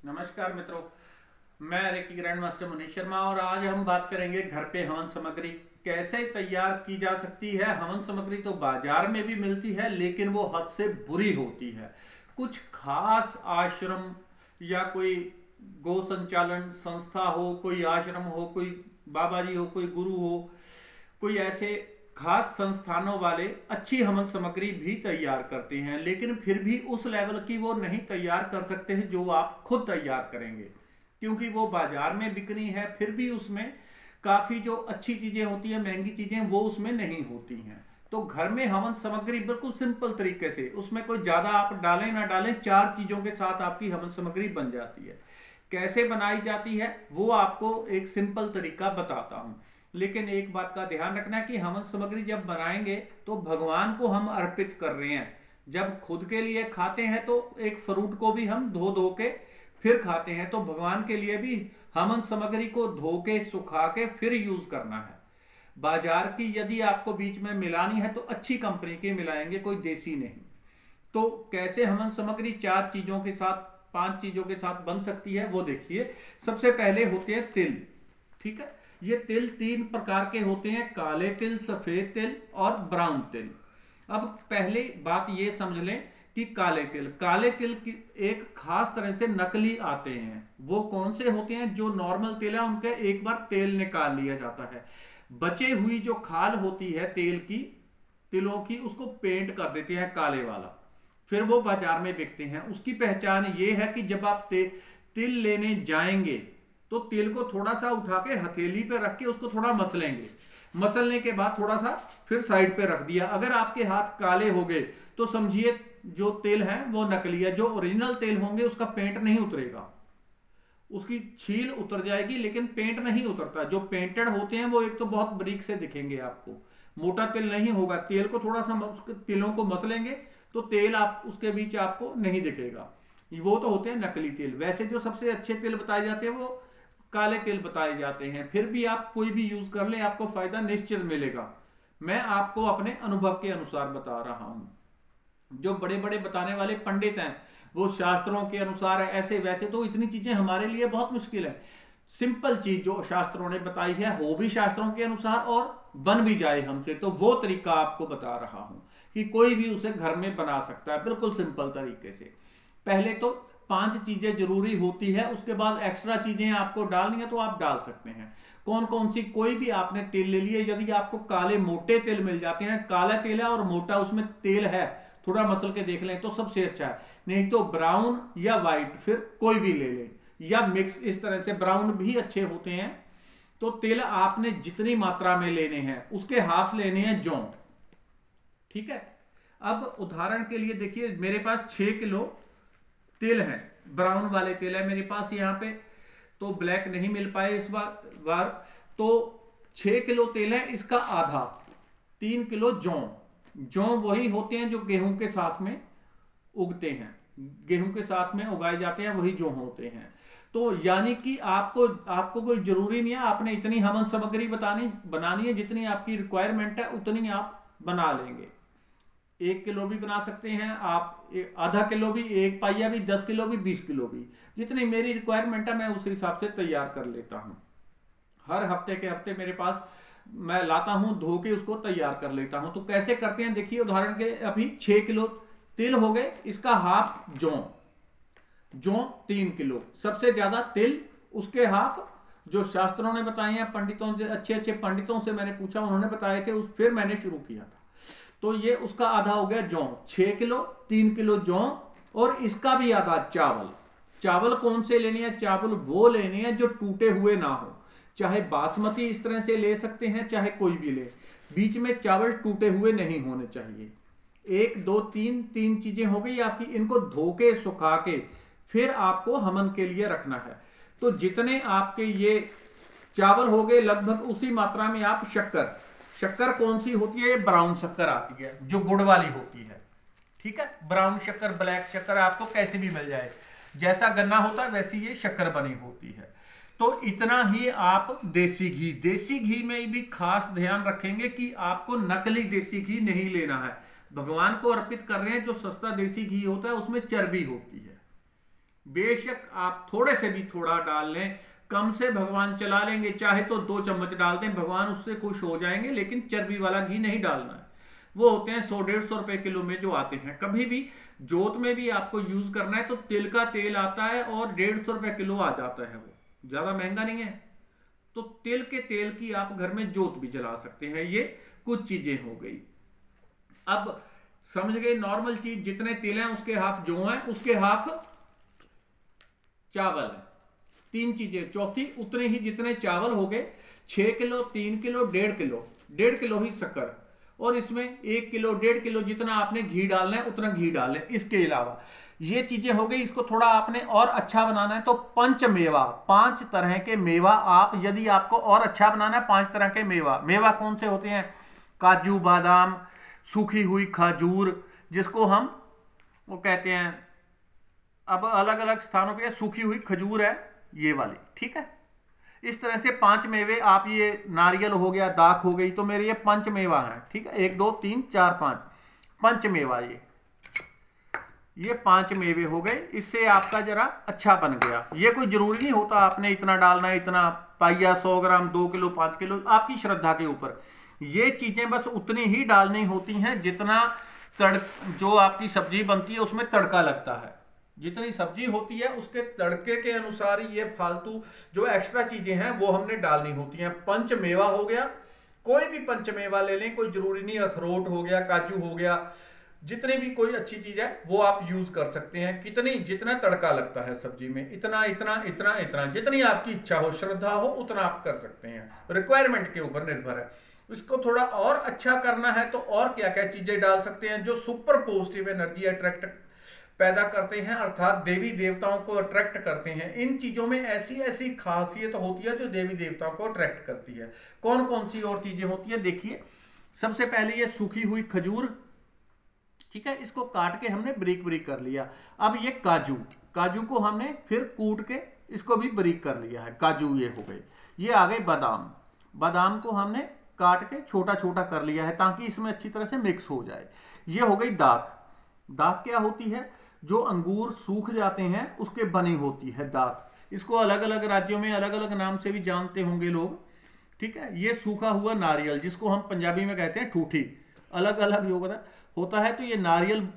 नमस्कार मित्रों। मैं reiki grand master Manish Sharma और आज हम बात करेंगे घर पे हवन सामग्री कैसे तैयार की जा सकती है। हवन सामग्री तो बाजार में भी मिलती है लेकिन वो हद से बुरी होती है। कुछ खास आश्रम या कोई गो संचालन संस्था हो, कोई आश्रम हो, कोई बाबा जी हो, कोई गुरु हो, कोई ऐसे खास संस्थानों वाले अच्छी हवन सामग्री भी तैयार करते हैं, लेकिन फिर भी उस लेवल की वो नहीं तैयार कर सकते हैं जो आप खुद तैयार करेंगे, क्योंकि वो बाजार में बिकनी है। फिर भी उसमें काफ़ी जो अच्छी चीज़ें होती हैं, महंगी चीज़ें, वो उसमें नहीं होती हैं। तो घर में हवन सामग्री बिल्कुल सिंपल तरीके से, उसमें कोई ज़्यादा आप डालें ना डालें, 4 चीज़ों के साथ आपकी हवन सामग्री बन जाती है। कैसे बनाई जाती है वो आपको एक सिंपल तरीका बताता हूँ। लेकिन एक बात का ध्यान रखना है कि हवन सामग्री जब बनाएंगे तो भगवान को हम अर्पित कर रहे हैं। जब खुद के लिए खाते हैं तो एक फ्रूट को भी हम धो धो के फिर खाते हैं, तो भगवान के लिए भी हवन सामग्री को धो के सुखा के फिर यूज करना है। बाजार की यदि आपको बीच में मिलानी है तो अच्छी कंपनी की मिलाएंगे, कोई देसी नहीं। तो कैसे हवन सामग्री 4 चीजों के साथ, 5 चीजों के साथ बन सकती है वो देखिए। सबसे पहले होते हैं तिल। ठीक है, ये तिल 3 प्रकार के होते हैं: काले तिल, सफेद तिल और ब्राउन तिल। अब पहले बात ये समझ लें कि काले तिल की एक खास तरह से नकली आते हैं। वो कौन से होते हैं? जो नॉर्मल तिल है उनका एक बार तेल निकाल लिया जाता है, बचे हुई जो खाल होती है तेल की, तिलों की, उसको पेंट कर देते हैं काले वाला, फिर वो बाजार में बिकते हैं। उसकी पहचान ये है कि जब आप तिल लेने जाएंगे तो तिल को थोड़ा सा उठा के हथेली पे रख के उसको थोड़ा मसलेंगे। मसलने के बाद थोड़ा सा फिर साइड पे रख दिया। अगर आपके हाथ काले हो गए तो समझिए जो तिल है वो नकली है। जो ओरिजिनल तिल होंगे उसका पेंट नहीं उतरेगा, उसकी छील उतर जाएगी लेकिन पेंट नहीं उतरता। जो पेंटेड होते हैं वो एक तो बहुत बारीक से दिखेंगे आपको, मोटा तिल नहीं होगा। तेल को थोड़ा सा तिलों को मसलेंगे तो तेल आप उसके बीच आपको नहीं दिखेगा। वो तो होते हैं नकली तिल। वैसे जो सबसे अच्छे तिल बताए जाते हैं वो काले तिल बताए जाते हैं। फिर भी आप कोई भी यूज कर ले, आपको फायदा निश्चित मिलेगा। मैं आपको अपने अनुभव के अनुसार बता रहा हूं। जो बड़े बड़े बताने वाले पंडित हैं वो शास्त्रों के अनुसार है, ऐसे वैसे तो इतनी चीजें हमारे लिए बहुत मुश्किल है। सिंपल चीज जो शास्त्रों ने बताई है हो भी शास्त्रों के अनुसार और बन भी जाए हमसे, तो वो तरीका आपको बता रहा हूं कि कोई भी उसे घर में बना सकता है बिल्कुल सिंपल तरीके से। पहले तो 5 चीजें जरूरी होती है, उसके बाद एक्स्ट्रा चीजें आपको डालनी है तो आप डाल सकते हैं। कौन कौन सी? कोई भी आपने तेल ले लिए, यदि आपको काले मोटे तेल मिल जाते हैं, काला तेल है और मोटा उसमें तेल है, थोड़ा मसल के देख लें तो सबसे अच्छा है। नहीं तो ब्राउन या व्हाइट, फिर कोई भी ले लें, या मिक्स, इस तरह से ब्राउन भी अच्छे होते हैं। तो तेल आपने जितनी मात्रा में लेने हैं उसके हाफ लेने हैं जौ। ठीक है, अब उदाहरण के लिए देखिए मेरे पास 6 किलो तेल है, ब्राउन वाले तेल है मेरे पास यहाँ पे, तो ब्लैक नहीं मिल पाए इस बार। तो 6 किलो तेल है, इसका आधा 3 किलो जौ। जौ वही होते हैं जो गेहूं के साथ में उगते हैं, गेहूं के साथ में उगाए जाते हैं, वही जौ होते हैं। तो यानी कि आपको आपको कोई जरूरी नहीं है आपने इतनी हवन सामग्री बनानी है, जितनी आपकी रिक्वायरमेंट है उतनी आप बना लेंगे। 1 किलो भी बना सकते हैं आप, आधा किलो भी, 1 पाइया भी, 10 किलो भी, 20 किलो भी, जितनी मेरी रिक्वायरमेंट है मैं उस हिसाब से तैयार कर लेता हूँ। हर हफ्ते के हफ्ते मेरे पास मैं लाता हूँ, धो के उसको तैयार कर लेता हूँ। तो कैसे करते हैं देखिए, उदाहरण के अभी 6 किलो तिल हो गए, इसका हाफ जौ। जौ 3 किलो, सबसे ज्यादा तिल, उसके हाफ। जो शास्त्रों ने बताए हैं, पंडितों से, अच्छे अच्छे पंडितों से मैंने पूछा, उन्होंने बताए थे, फिर मैंने शुरू किया था। तो ये उसका आधा हो गया जौ, 6 किलो, 3 किलो जौ, और इसका भी आधा चावल। चावल कौन से लेने हैं? चावल वो लेने हैं जो टूटे हुए ना हो, चाहे बासमती इस तरह से ले सकते हैं, चाहे कोई भी ले, बीच में चावल टूटे हुए नहीं होने चाहिए। 1 2 3 चीजें हो गई आपकी। इनको धो के सुखा के फिर आपको हवन के लिए रखना है। तो जितने आपके ये चावल हो गए लगभग उसी मात्रा में आप शक्कर, शक्कर कौन सी होती है? ब्राउन शक्कर आती है जो गुड़ वाली होती है। ठीक है, ब्राउन शक्कर, ब्लैक शक्कर आपको कैसे भी मिल जाए, जैसा गन्ना होता है वैसी ये शक्कर बनी होती है। तो इतना ही आप देसी घी में भी खास ध्यान रखेंगे कि आपको नकली देसी घी नहीं लेना है। भगवान को अर्पित कर रहे हैं, जो सस्ता देसी घी होता है उसमें चर्बी होती है। बेशक आप थोड़े से भी थोड़ा डाल लें, कम से भगवान चला लेंगे, चाहे तो 2 चम्मच डाल दें, भगवान उससे खुश हो जाएंगे, लेकिन चर्बी वाला घी नहीं डालना है। वो होते हैं 100-150 रुपए किलो में जो आते हैं। कभी भी जोत में भी आपको यूज करना है तो तिल का तेल आता है और 150 रुपए किलो आ जाता है, वो ज्यादा महंगा नहीं है। तो तिल के तेल की आप घर में जोत भी जला सकते हैं। ये कुछ चीजें हो गई। अब समझ गए, नॉर्मल चीज जितने तिल हैं उसके हाफ जौ है, उसके हाफ चावल है, 3 चीजें। चौथी उतने ही जितने चावल हो गए, 6 किलो, 3 किलो, 1.5 किलो, 1.5 किलो ही शक्कर, और इसमें 1 किलो 1.5 किलो जितना आपने घी डालना है उतना घी डाल लें। इसके अलावा ये चीजें हो गई। इसको थोड़ा आपने और अच्छा बनाना है तो पंचमेवा, 5 तरह के मेवा आप, यदि आपको और अच्छा बनाना है, 5 तरह के मेवा। मेवा कौन से होते हैं? काजू, बादाम, सूखी हुई खजूर, जिसको हम वो कहते हैं, अब अलग अलग स्थानों पे सूखी हुई खजूर है ये वाली, ठीक है। इस तरह से 5 मेवे आप, ये नारियल हो गया, दाख हो गई, तो मेरे ये पंचमेवा है, ठीक है। 1 2 3 4 5 पंचमेवा, ये 5 मेवे हो गए। इससे आपका जरा अच्छा बन गया। ये कोई जरूरी नहीं होता आपने इतना डालना है, इतना पाइया, 100 ग्राम, 2 किलो, 5 किलो, आपकी श्रद्धा के ऊपर। ये चीजें बस उतनी ही डालनी होती हैं जितना जो आपकी सब्जी बनती है उसमें तड़का लगता है। जितनी सब्जी होती है उसके तड़के के अनुसार ही ये फालतू जो एक्स्ट्रा चीजें हैं वो हमने डालनी होती हैं। पंचमेवा हो गया, कोई भी पंचमेवा ले लें, कोई जरूरी नहीं, अखरोट हो गया, काजू हो गया, जितनी भी कोई अच्छी चीज है वो आप यूज कर सकते हैं। कितनी, जितना तड़का लगता है सब्जी में, इतना इतना इतना इतना, जितनी आपकी इच्छा हो, श्रद्धा हो, उतना आप कर सकते हैं। रिक्वायरमेंट के ऊपर निर्भर है। इसको थोड़ा और अच्छा करना है तो और क्या क्या चीजें डाल सकते हैं जो सुपर पॉजिटिव एनर्जी अट्रैक्ट पैदा करते हैं, अर्थात देवी देवताओं को अट्रैक्ट करते हैं। इन चीजों में ऐसी ऐसी खासियत होती है जो देवी देवताओं को अट्रैक्ट करती है। कौन कौन सी और चीजें होती है देखिए। सबसे पहले ये सूखी हुई खजूर, ठीक है, इसको काट के हमने बारीक बारीक कर लिया। अब ये काजू, काजू को हमने फिर कूट के इसको भी बारीक कर लिया है, काजू ये हो गए। ये आ गए बादाम, बादाम को हमने काट के छोटा छोटा कर लिया है ताकि इसमें अच्छी तरह से मिक्स हो जाए। ये हो गई दाख। दाख क्या होती है? जो अंगूर सूख जाते हैं उसके बनी होती है दाख। इसको अलग अलग राज्यों में अलग अलग नाम से भी जानते होंगे लोग, ठीक है। ये सूखा हुआ नारियल, जिसको हम पंजाबी में कहते हैं ठूठी, अलग अलग जो होता है। तो ये नारियल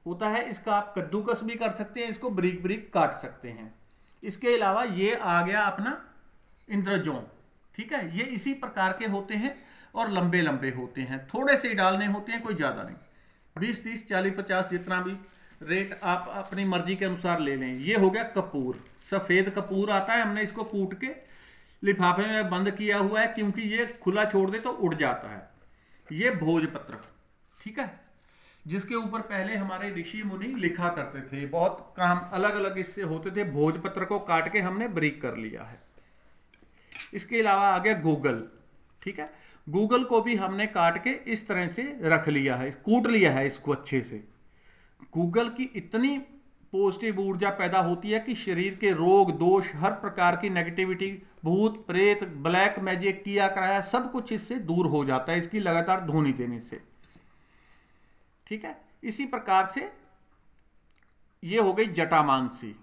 होता है, इसका आप कद्दूकस भी कर सकते हैं, इसको बारीक बारीक काट सकते हैं। इसके अलावा ये आ गया अपना इंद्रजौ, ठीक है। ये इसी प्रकार के होते हैं और लंबे लंबे होते हैं, थोड़े से डालने होते हैं, कोई ज्यादा नहीं। 20 30 40 50 जितना भी रेट आप अपनी मर्जी के अनुसार ले लें। ये हो गया कपूर, सफेद कपूर आता है, हमने इसको कूट के लिफाफे में बंद किया हुआ है क्योंकि ये खुला छोड़ दे तो उड़ जाता है। ये भोजपत्र, ठीक है, जिसके ऊपर पहले हमारे ऋषि मुनि लिखा करते थे, बहुत काम अलग अलग इससे होते थे। भोजपत्र को काट के हमने बारीक कर लिया है। इसके अलावा आ गया गूगल, ठीक है। गूगल को भी हमने काट के इस तरह से रख लिया है, कूट लिया है इसको अच्छे से। गूगल की इतनी पॉजिटिव ऊर्जा पैदा होती है कि शरीर के रोग दोष, हर प्रकार की नेगेटिविटी, भूत प्रेत, ब्लैक मैजिक, किया कराया, सब कुछ इससे दूर हो जाता है इसकी लगातार धुनी देने से, ठीक है। इसी प्रकार से ये हो गई जटामांसी,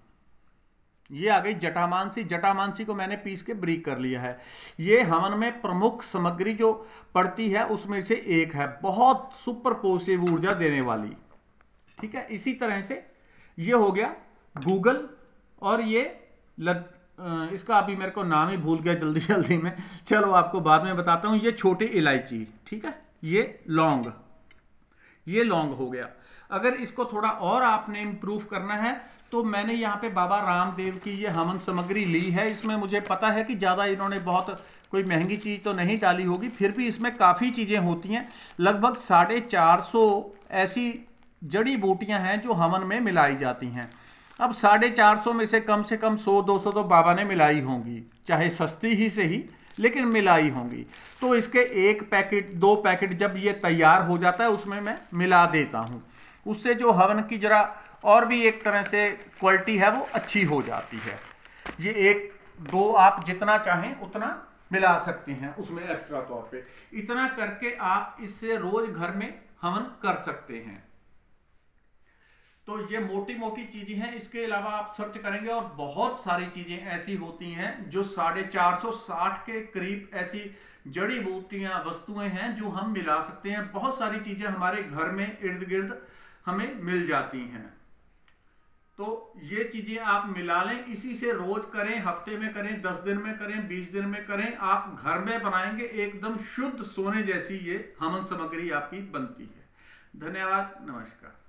ये आ गई जटामांसी। जटामांसी को मैंने पीस के बारीक कर लिया है। ये हवन में प्रमुख सामग्री जो पड़ती है उसमें से एक है, बहुत सुपर पॉजिटिव ऊर्जा देने वाली, ठीक है। इसी तरह से ये हो गया गूगल, और ये इसका अभी मेरे को नाम ही भूल गया जल्दी जल्दी में, चलो आपको बाद में बताता हूं। ये छोटी इलायची, ठीक है, ये लौंग, ये लौंग हो गया। अगर इसको थोड़ा और आपने इंप्रूव करना है तो मैंने यहाँ पे बाबा रामदेव की ये हवन सामग्री ली है। इसमें मुझे पता है कि ज़्यादा इन्होंने बहुत कोई महंगी चीज़ तो नहीं डाली होगी, फिर भी इसमें काफ़ी चीज़ें होती हैं। लगभग 450 ऐसी जड़ी बूटियां हैं जो हवन में मिलाई जाती हैं। अब 450 में से कम 100-200 तो बाबा ने मिलाई होंगी, चाहे सस्ती ही से ही, लेकिन मिलाई होंगी। तो इसके 1 पैकेट 2 पैकेट जब ये तैयार हो जाता है उसमें मैं मिला देता हूं। उससे जो हवन की जरा और भी एक तरह से क्वालिटी है वो अच्छी हो जाती है। ये 1 2 आप जितना चाहें उतना मिला सकते हैं उसमें एक्स्ट्रा तौर पे। इतना करके आप इससे रोज घर में हवन कर सकते हैं। तो ये मोटी मोटी चीजें हैं। इसके अलावा आप सर्च करेंगे और बहुत सारी चीजें ऐसी होती हैं जो 460 के करीब ऐसी जड़ी बूटियां वस्तुएं हैं जो हम मिला सकते हैं। बहुत सारी चीजें हमारे घर में इर्द गिर्द हमें मिल जाती हैं। तो ये चीजें आप मिला लें, इसी से रोज करें, हफ्ते में करें, 10 दिन में करें, 20 दिन में करें, आप घर में बनाएंगे एकदम शुद्ध सोने जैसी ये हवन सामग्री आपकी बनती है। धन्यवाद, नमस्कार।